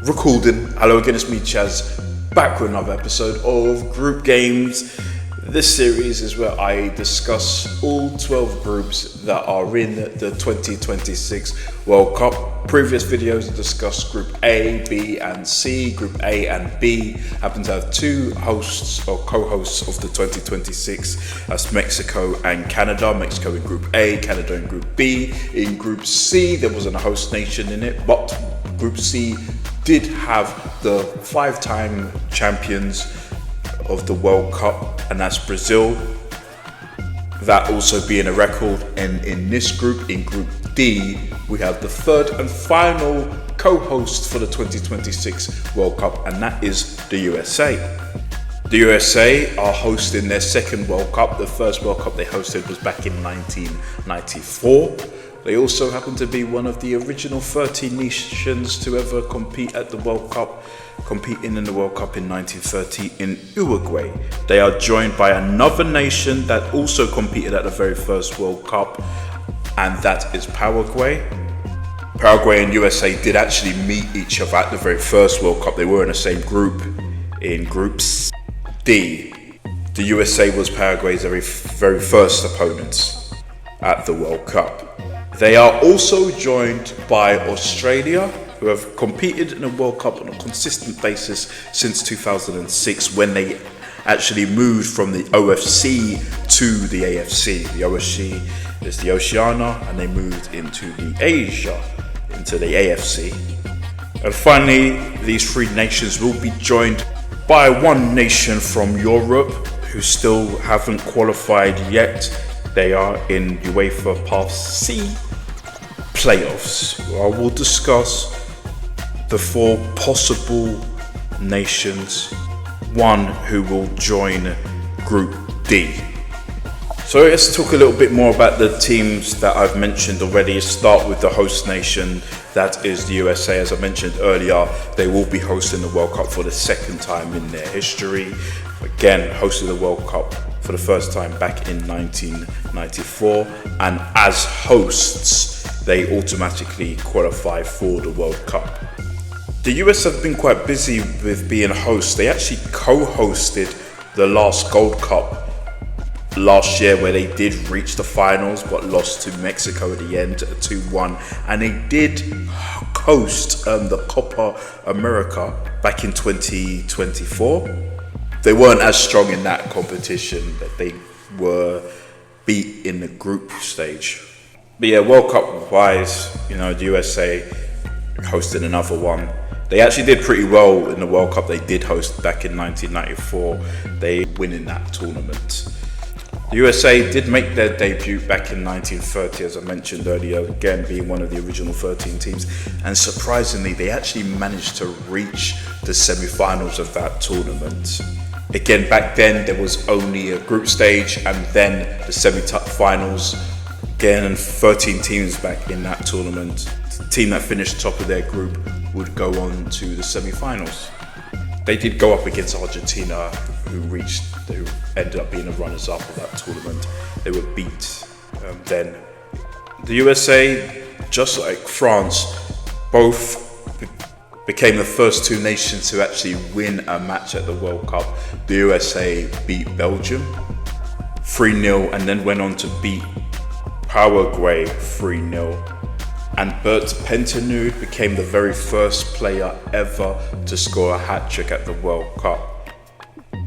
Recording. Hello again, it's me Chaz, back with another episode of Group Games. This series is where I discuss all 12 groups that are in the 2026 World Cup. Previous videos discussed Group A, B and C. Group A and B happen to have two hosts or co-hosts of the 2026. That's Mexico and Canada. Mexico in Group A, Canada in Group B. In Group C, there wasn't a host nation in it, but Group C did have the 5-time champions of the World Cup, and that's Brazil. That also being a record. And in this group, in Group D, we have the third and final co-host for the 2026 World Cup, and that is the USA. The USA are hosting their second World Cup. The first World Cup they hosted was back in 1994. They also happen to be one of the original 13 nations to ever compete at the World Cup, competing in the World Cup in 1930 in Uruguay. They are joined by another nation that also competed at the very first World Cup, and that is Paraguay. Paraguay and USA did actually meet each other at the very first World Cup. They were in the same group, in Groups D. The USA was Paraguay's very first opponents at the World Cup. They are also joined by Australia, who have competed in the World Cup on a consistent basis since 2006, when they actually moved from the OFC to the AFC. The OFC is the Oceania, and they moved into the Asia, into the AFC. And finally, these three nations will be joined by one nation from Europe who still haven't qualified yet. They are in UEFA Path C playoffs. I will discuss the four possible nations, one who will join Group D. So let's talk a little bit more about the teams that I've mentioned already. Start with the host nation, that is the USA. As I mentioned earlier, they will be hosting the World Cup for the second time in their history. Again, hosted the World Cup for the first time back in 1994, and as hosts, they automatically qualify for the World Cup. The US have been quite busy with being hosts. They actually co-hosted the last Gold Cup last year, where they did reach the finals but lost to Mexico at the end 2-1, and they did host the Copa America back in 2024. They weren't as strong in that competition, that they were beat in the group stage. But yeah, World Cup wise, the USA hosted another one. They actually did pretty well in the World Cup they did host back in 1994. They win in that tournament. The USA did make their debut back in 1930, as I mentioned earlier, again being one of the original 13 teams, and surprisingly they actually managed to reach the semi-finals of that tournament. Again, back then there was only a group stage and then the semi-finals. Again, 13 teams back in that tournament. The team that finished top of their group would go on to the semi-finals. They did go up against Argentina, who ended up being the runners-up of that tournament. They were beat then. The USA, just like France, both became the first two nations to actually win a match at the World Cup. The USA beat Belgium 3-0 and then went on to beat Paraguay 3-0. And Bert Pentenude became the very first player ever to score a hat-trick at the World Cup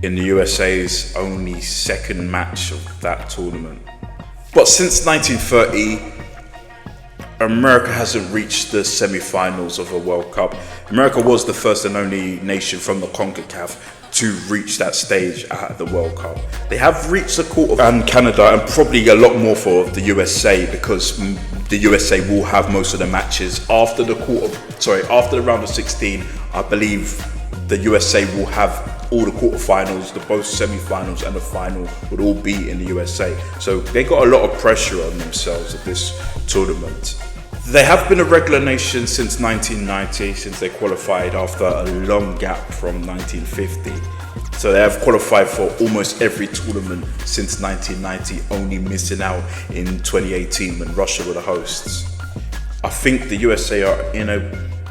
in the USA's only second match of that tournament. But since 1930, America hasn't reached the semi-finals of a World Cup. America was the first and only nation from the CONCACAF to reach that stage at the World Cup. They have reached the quarter, and Canada, and probably a lot more for the USA, because the USA will have most of the matches after the round of 16. I believe the USA will have all the quarterfinals, the both semi-finals and the final would all be in the USA. So they got a lot of pressure on themselves at this tournament. They have been a regular nation since 1990, since they qualified after a long gap from 1950. So they have qualified for almost every tournament since 1990, only missing out in 2018 when Russia were the hosts. I think the USA are in a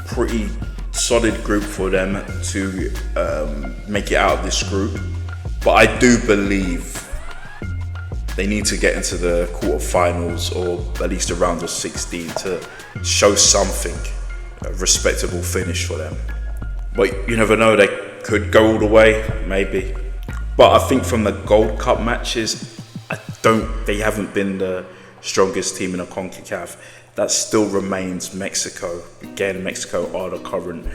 pretty solid group for them to make it out of this group. But I do believe they need to get into the quarterfinals or at least a round of 16 to show something, a respectable finish for them. But you never know, they could go all the way, maybe. But I think from the Gold Cup matches, they haven't been the strongest team in the CONCACAF. That still remains Mexico. Again, Mexico are the current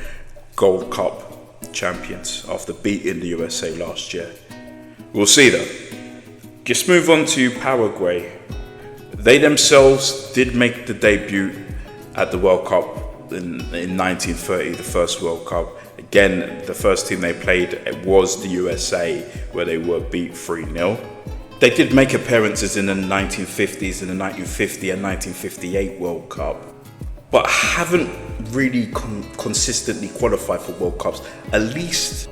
Gold Cup champions after beating the USA last year. We'll see though. Let's move on to Paraguay. They themselves did make the debut at the World Cup in 1930, the first World Cup. Again, the first team they played was the USA, where they were beat 3-0. They did make appearances in the 1950s, in the 1950 and 1958 World Cup, but haven't really consistently qualified for World Cups, at least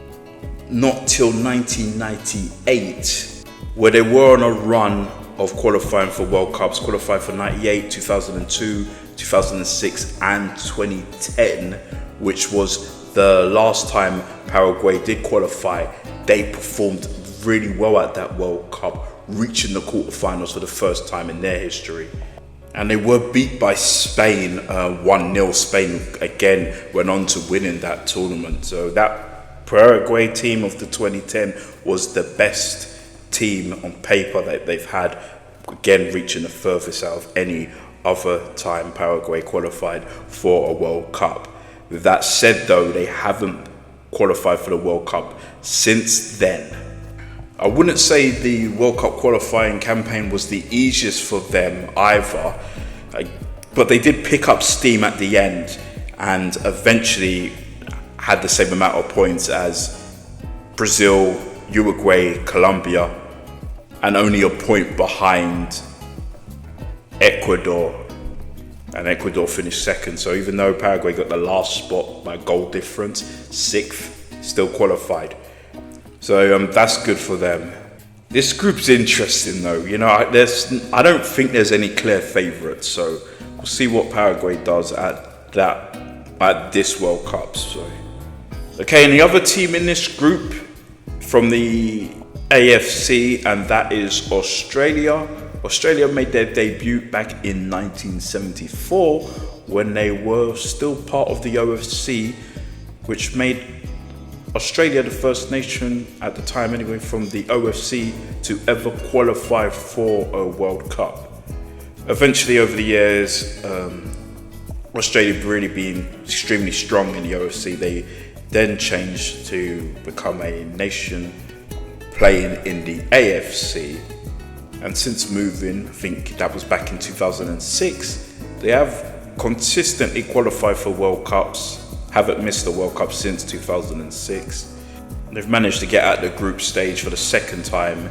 not till 1998, where they were on a run of qualifying for World Cups, qualified for 98, 2002, 2006 and 2010, which was the last time Paraguay did qualify. They performed really well at that World Cup, reaching the quarterfinals for the first time in their history. And they were beat by Spain 1-0. Spain again went on to win in that tournament. So that Paraguay team of the 2010 was the best team on paper that they've had, again reaching the furthest out of any other time Paraguay qualified for a World Cup. With that said though, they haven't qualified for the World Cup since then. I wouldn't say the World Cup qualifying campaign was the easiest for them either, but they did pick up steam at the end and eventually had the same amount of points as Brazil, Uruguay, Colombia, and only a point behind Ecuador. And Ecuador finished second. So even though Paraguay got the last spot by goal difference, sixth, still qualified. So that's good for them. This group's interesting though. You know, I don't think there's any clear favourites. So we'll see what Paraguay does at this World Cup. So, okay, and the other team in this group from the AFC, and that is Australia. Australia made their debut back in 1974 when they were still part of the OFC, which made Australia the first nation at the time anyway from the OFC to ever qualify for a World Cup. Eventually over the years, Australia really being extremely strong in the OFC, they then changed to become a nation playing in the AFC. And since moving, I think that was back in 2006, they have consistently qualified for World Cups, haven't missed the World Cup since 2006. They've managed to get out the group stage for the second time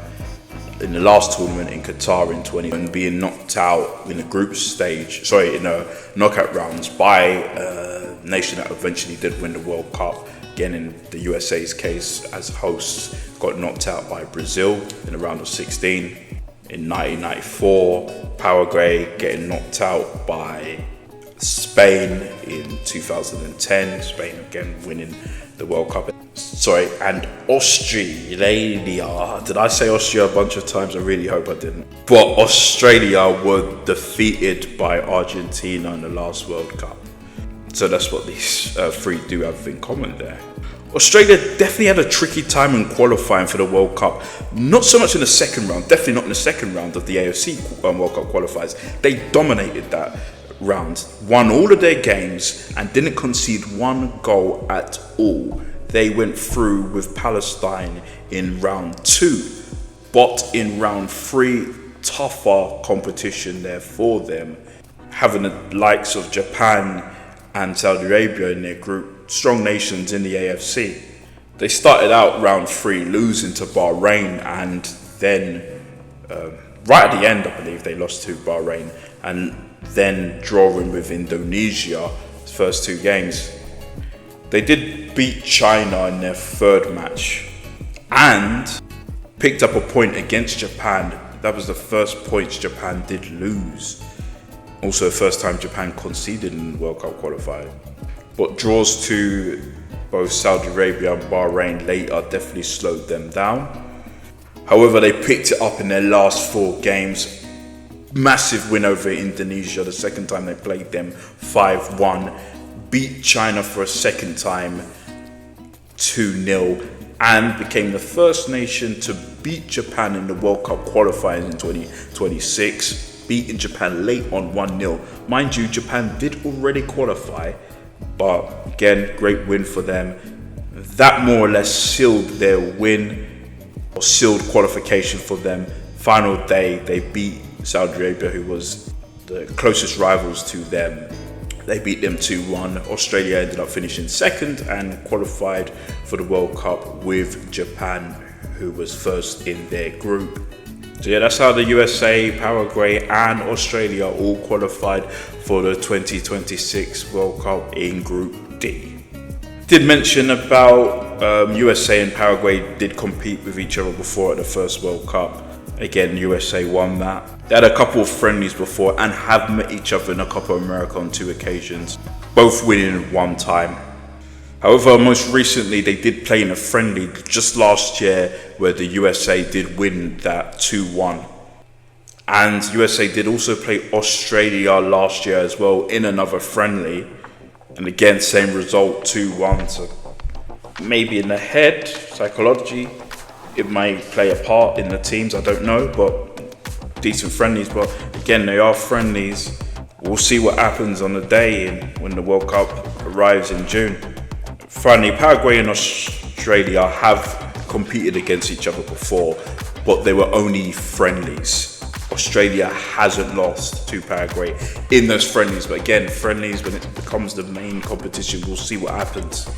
in the last tournament in Qatar in 2020, and being knocked out in the group stage, in the knockout rounds by a nation that eventually did win the World Cup. Again, in the USA's case, as hosts, got knocked out by Brazil in the round of 16. In 1994, Paraguay getting knocked out by Spain in 2010. Spain again winning the World Cup. And Australia. Did I say Austria a bunch of times? I really hope I didn't. But Australia were defeated by Argentina in the last World Cup. So that's what these three do have in common there. Australia definitely had a tricky time in qualifying for the World Cup. Not so much in the second round, definitely not in the second round of the AFC World Cup qualifiers. They dominated that round, won all of their games and didn't concede one goal at all. They went through with Palestine in round 2, but in round 3, tougher competition there for them, having the likes of Japan and Saudi Arabia in their group, strong nations in the AFC. They started out round 3 losing to Bahrain, and then right at the end I believe they lost to Bahrain, and then drawing with Indonesia first 2 games. They did beat China in their third match and picked up a point against Japan. That was the first points Japan did lose. Also the first time Japan conceded in the World Cup qualifier. but draws to both Saudi Arabia and Bahrain later definitely slowed them down. However, they picked it up in their last 4 games. Massive win over Indonesia, the second time they played them, 5-1. Beat China for a second time, 2-0, and became the first nation to beat Japan in the World Cup qualifiers in 2026, beating Japan late on 1-0. Mind you, Japan did already qualify, but again, great win for them. That more or less sealed their win, or sealed qualification for them. Final day, they beat Saudi Arabia, who was the closest rivals to them. They beat them 2-1. Australia ended up finishing second and qualified for the World Cup with Japan, who was first in their group. So yeah, that's how the USA, Paraguay and Australia all qualified for the 2026 World Cup in Group D. Did mention about USA and Paraguay did compete with each other before at the first World Cup. Again, USA won that. They had a couple of friendlies before and have met each other in a Copa America on 2 occasions, both winning 1 time. However, most recently they did play in a friendly just last year where the USA did win that 2-1. And USA did also play Australia last year as well in another friendly. And again, same result, 2-1. So maybe in the head, psychology, it may play a part in the teams, I don't know, but decent friendlies. But again, they are friendlies. We'll see what happens on the day when the World Cup arrives in June. Finally, Paraguay and Australia have competed against each other before, but they were only friendlies. Australia hasn't lost to Paraguay in those friendlies, but again, friendlies, when it becomes the main competition, we'll see what happens.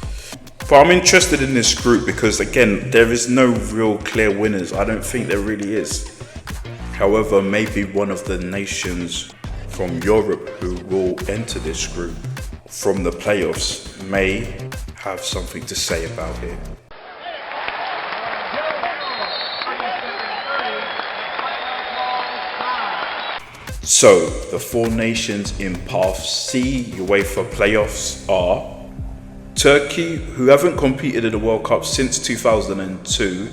But I'm interested in this group because, again, there is no real clear winners. I don't think there really is. However, maybe one of the nations from Europe who will enter this group from the playoffs may have something to say about it. So, the 4 nations in Path C UEFA playoffs are Turkey, who haven't competed in the World Cup since 2002.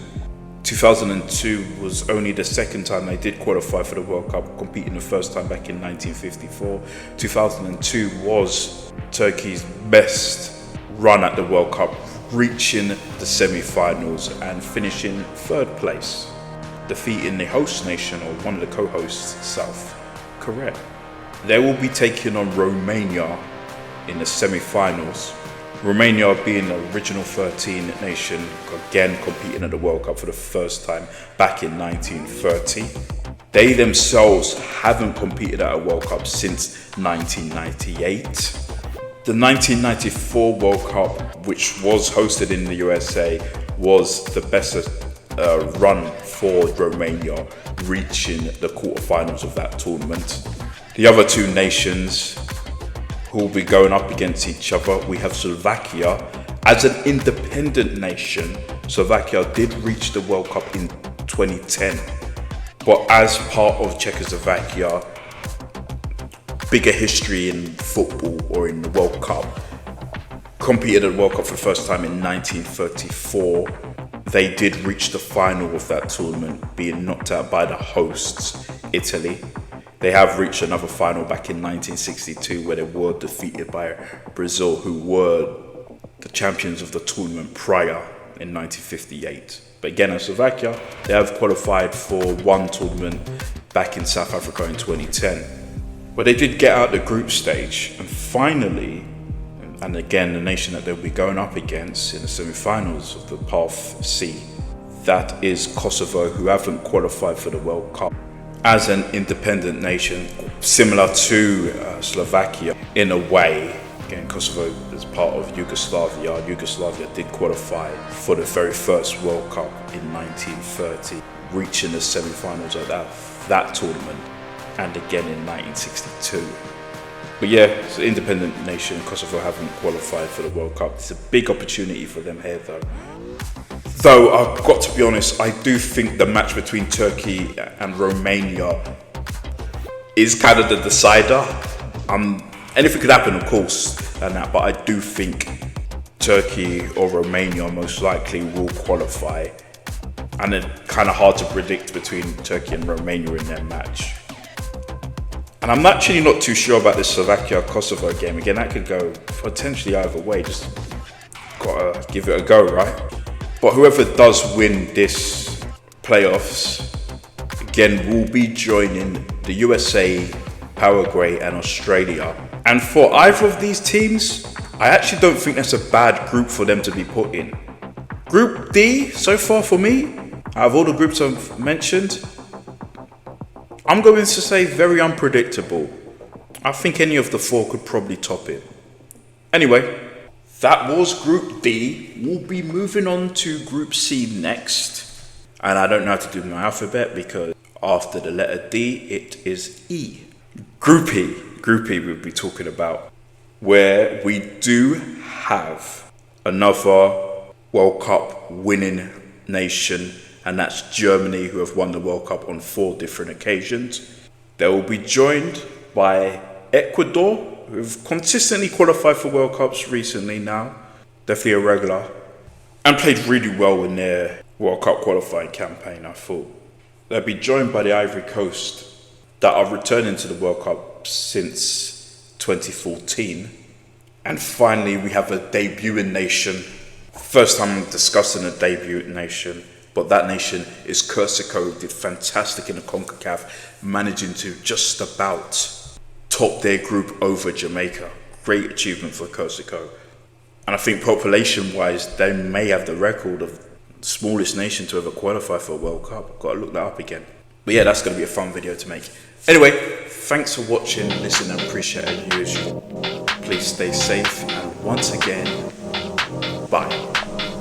2002 was only the second time they did qualify for the World Cup, competing the first time back in 1954. 2002 was Turkey's best run at the World Cup, reaching the semi-finals and finishing 3rd place, defeating the host nation, or one of the co-hosts, South Korea. They will be taking on Romania in the semi-finals. Romania being the original 13 nation, again competing at the World Cup for the first time back in 1930. They themselves haven't competed at a World Cup since 1998. The 1994 World Cup, which was hosted in the USA, was the best run for Romania, reaching the quarterfinals of that tournament. The other 2 nations who will be going up against each other, we have Slovakia. As an independent nation, Slovakia did reach the World Cup in 2010, but as part of Czechoslovakia, bigger history in football or in the World Cup, competed at the World Cup for the first time in 1934. They did reach the final of that tournament, being knocked out by the hosts, Italy. They have reached another final back in 1962 where they were defeated by Brazil, who were the champions of the tournament prior in 1958. But again, in Slovakia, they have qualified for one tournament back in South Africa in 2010. But they did get out the group stage, and finally, and again, the nation that they'll be going up against in the semi-finals of the Path C, that is Kosovo, who haven't qualified for the World Cup. As an independent nation, similar to Slovakia in a way. Again, Kosovo is part of Yugoslavia. Yugoslavia did qualify for the very first World Cup in 1930, reaching the semi-finals of that tournament, and again in 1962. But yeah, it's an independent nation. Kosovo haven't qualified for the World Cup. It's a big opportunity for them here, though. Though I've got to be honest, I do think the match between Turkey and Romania is kind of the decider. Anything could happen, of course. than that, but I do think Turkey or Romania most likely will qualify. And it's kind of hard to predict between Turkey and Romania in their match. And I'm actually not too sure about this Slovakia-Kosovo game. Again, that could go potentially either way. Just gotta give it a go, right? But whoever does win this playoffs, again, will be joining the USA, Paraguay and Australia. And for either of these teams, I actually don't think that's a bad group for them to be put in. Group D, so far for me, out of all the groups I've mentioned, I'm going to say very unpredictable. I think any of the four could probably top it. Anyway, that was Group D. We'll be moving on to Group C next. And I don't know how to do my alphabet because after the letter D, it is E. Group E. Group E we'll be talking about, where we do have another World Cup winning nation, and that's Germany, who have won the World Cup on 4 different occasions. They will be joined by Ecuador, who have consistently qualified for World Cups recently now, definitely a regular, and played really well in their World Cup qualifying campaign, I thought. They'll be joined by the Ivory Coast, that are returning to the World Cup since 2014. And finally, we have a debuting nation. First time I'm discussing a debuting nation, but that nation is Corsica, who did fantastic in the CONCACAF, managing to just about top their group over Jamaica. Great achievement for Corsica. And I think population-wise, they may have the record of the smallest nation to ever qualify for a World Cup. Got to look that up again. But yeah, that's going to be a fun video to make. Anyway, thanks for watching, listening, and appreciate it as usual. Please stay safe, and once again, bye.